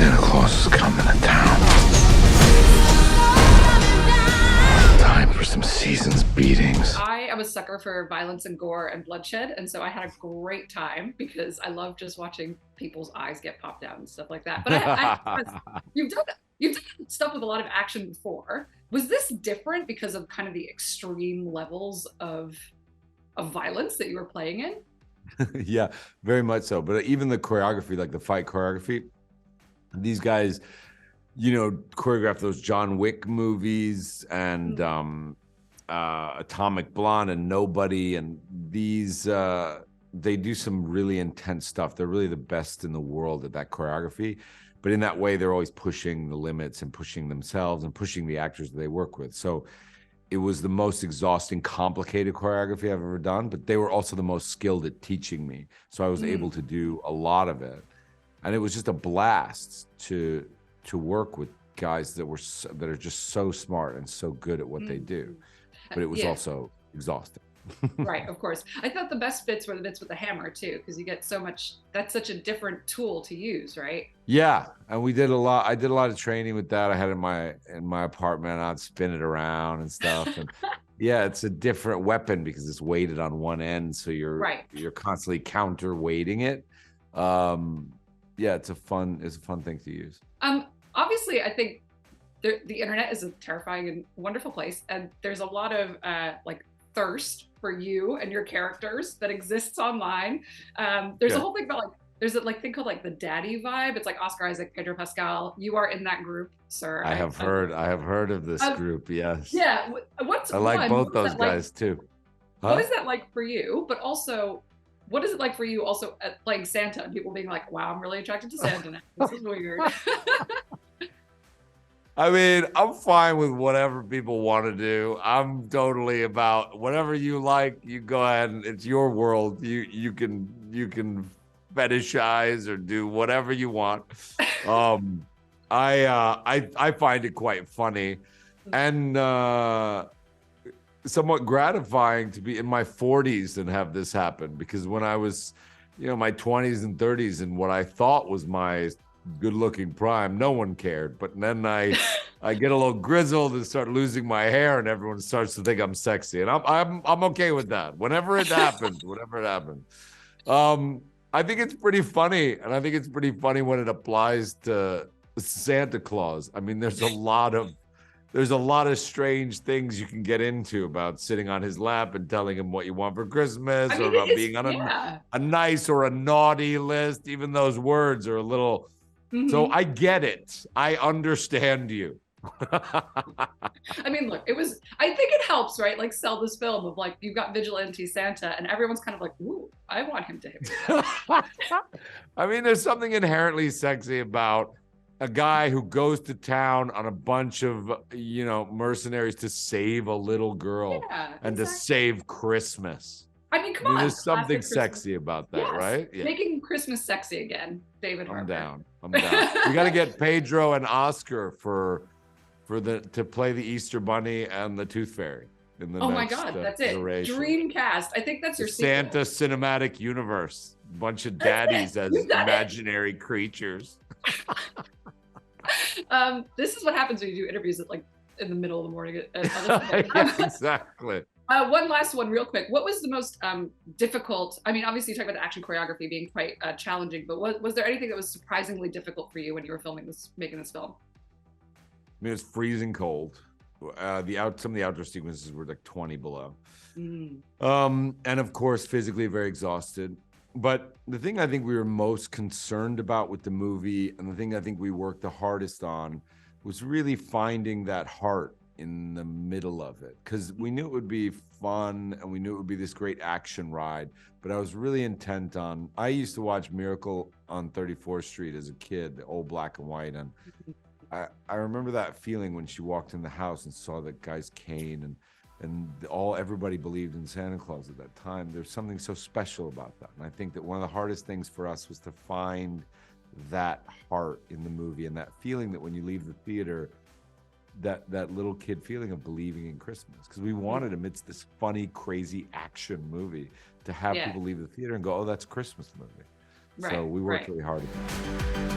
Santa Claus is coming to town. Time for some season's beatings. I am a sucker for violence and gore and bloodshed, and so I had a great time because I love just watching people's eyes get popped out and stuff like that. But you've done stuff with a lot of action before. Was this different because of kind of the extreme levels of violence that you were playing in? Yeah, very much so. But even the choreography, like the fight choreography, these guys, choreograph those John Wick movies and Atomic Blonde and Nobody, and these they do some really intense stuff. They're really the best in the world at that choreography. But in that way, they're always pushing the limits and pushing themselves and pushing the actors that they work with. So it was the most exhausting, complicated choreography I've ever done, but they were also the most skilled at teaching me. So I was able to do a lot of it. And it was just a blast to work with guys that are just so smart and so good at what they do. But it was also exhausting. Right, of course. I thought the best bits were the bits with the hammer too, because you get so much. That's such a different tool to use, right? Yeah, and we did a lot. I did a lot of training with that. I had it in my apartment. I'd spin it around and stuff. And yeah, it's a different weapon because it's weighted on one end, so you're constantly counterweighting it. Yeah, it's a fun thing to use. Obviously, I think the internet is a terrifying and wonderful place, and there's a lot of thirst for you and your characters that exists online. There's a whole thing about there's a thing called the daddy vibe. It's like Oscar Isaac, Pedro Pascal. You are in that group, sir. I have heard of this group. Yes. Yeah. I like both those guys too. Huh? What is that like for you? But also, what is it like for you also at playing Santa and people being like, wow, I'm really attracted to Santa now. This is weird. I mean, I'm fine with whatever people want to do. I'm totally about whatever you like. You go ahead and it's your world. You can fetishize or do whatever you want. I find it quite funny and somewhat gratifying to be in my 40s and have this happen, because when I was, my 20s and 30s and what I thought was my good-looking prime, no one cared. But then I get a little grizzled and start losing my hair, and everyone starts to think I'm sexy, and I'm okay with that. Whenever it happens. I think it's pretty funny, and I think it's pretty funny when it applies to Santa Claus. I mean, there's a lot of strange things you can get into about sitting on his lap and telling him what you want for Christmas, or about being on a nice or a naughty list. Even those words are a little. So I get it. I understand you. I mean, look, I think it helps, right? Sell this film of you've got vigilante Santa and everyone's kind of like, ooh, I want him to hit me. I mean, there's something inherently sexy about a guy who goes to town on a bunch of, mercenaries to save a little girl and to save Christmas. I mean, come on. There's something sexy about that, right? Yeah. Making Christmas sexy again, David Harbour. I'm down. We got to get Pedro and Oscar to play the Easter Bunny and the Tooth Fairy in the next my God, that's iteration. It. Dream cast. I think that's your Santa cinematic universe. Bunch of daddies as imaginary creatures. This is what happens when you do interviews at in the middle of the morning. Exactly. One last one real quick. What was the most difficult? I mean, obviously you talk about the action choreography being quite challenging, but was there anything that was surprisingly difficult for you when you were making this film? I mean, it was freezing cold. Some of the outdoor sequences were 20 below. And of course, physically very exhausted. But the thing I think we were most concerned about with the movie, and the thing I think we worked the hardest on, was really finding that heart in the middle of it, because we knew it would be fun and we knew it would be this great action ride, but I was really intent on. I used to watch Miracle on 34th Street as a kid, the old black and white, and I remember that feeling when she walked in the house and saw the guy's cane, and everybody believed in Santa Claus at that time. There's something so special about that, and I think that one of the hardest things for us was to find that heart in the movie, and that feeling that when you leave the theater, that little kid feeling of believing in Christmas, because we wanted, amidst this funny, crazy action movie, to have people leave the theater and go, oh, that's a Christmas movie. So we worked really hard at that.